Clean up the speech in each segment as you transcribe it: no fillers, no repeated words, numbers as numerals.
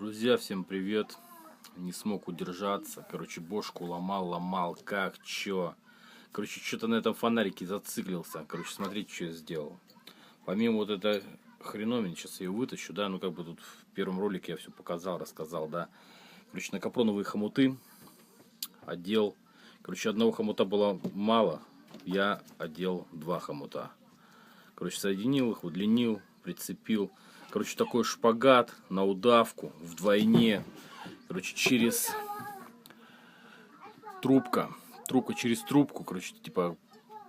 Друзья, всем привет. Не смог удержаться. Короче, бошку ломал, как, чё. Короче, что-то на этом фонарике зациклился. Короче, смотрите, что я сделал. Помимо вот этой хреновины, сейчас я ее вытащу, да, ну как бы тут в первом ролике я все показал, рассказал, да. Короче, на капроновые хомуты одел. Короче, одного хомута было мало, я одел два хомута. Короче, соединил их, удлинил, прицепил. Короче, такой шпагат на удавку вдвойне. Короче, через трубка через трубку, короче, типа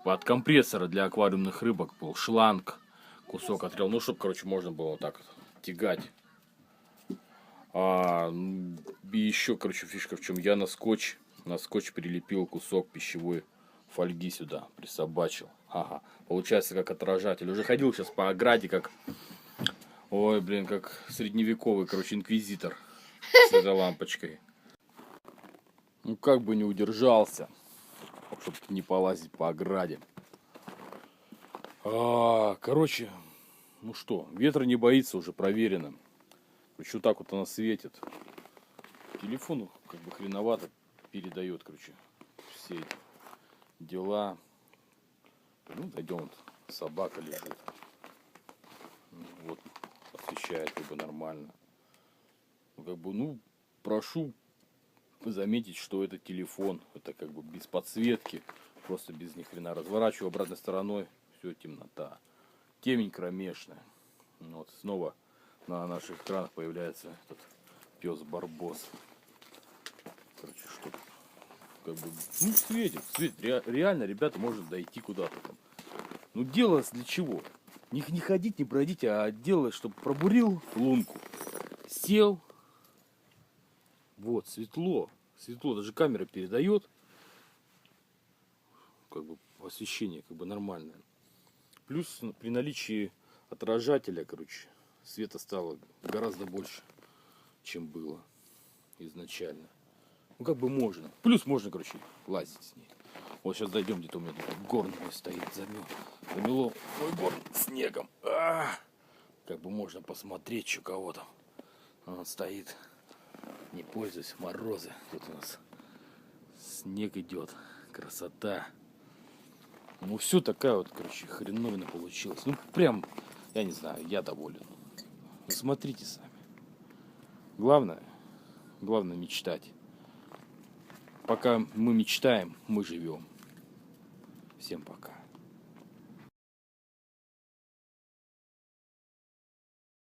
от компрессора для аквариумных рыбок был шланг, кусок отрел, ну, чтобы, короче, можно было вот так тягать. И еще, короче, фишка в чем, я на скотч прилепил кусок пищевой фольги сюда, присобачил. Ага, получается как отражатель. Уже ходил сейчас по ограде, как, ой, блин, как средневековый, короче, инквизитор с этой лампочкой. Ну, как бы не удержался, чтобы не полазить по ограде. Короче, ну что, ветра не боится, уже проверено. Короче, вот так вот она светит. Телефон как бы хреновато передает, короче, все эти дела. Ну, дойдем, вот собака лежит. Вот, освещает как бы нормально. Ну, как бы, ну, прошу заметить, что это телефон. Это как бы без подсветки, просто без ни хрена. Разворачиваю обратной стороной, все, темнота. Темень кромешная. Вот, снова на наших экранах появляется этот пес Барбос. Короче, что как бы, ну, светит. Реально, ребята, может дойти куда-то там. Ну, делалось для чего? Не ходить, не бродить, а делалось, чтобы пробурил лунку. Сел. Вот, светло. Светло, даже камера передает. Как бы освещение как бы нормальное. Плюс при наличии отражателя, короче, света стало гораздо больше, чем было изначально. Ну, как бы можно. Плюс можно, короче, лазить с ней. Вот сейчас дойдем, где-то у меня тут горн мой стоит, замело мой горн снегом. Как бы можно посмотреть, что кого там. Он стоит, не пользуясь, морозы. Тут у нас снег идет, красота. Ну, все такая вот, короче, хреновина получилась. Ну, прям, я не знаю, я доволен. Ну, смотрите сами. Главное мечтать. Пока мы мечтаем, мы живем. Всем пока.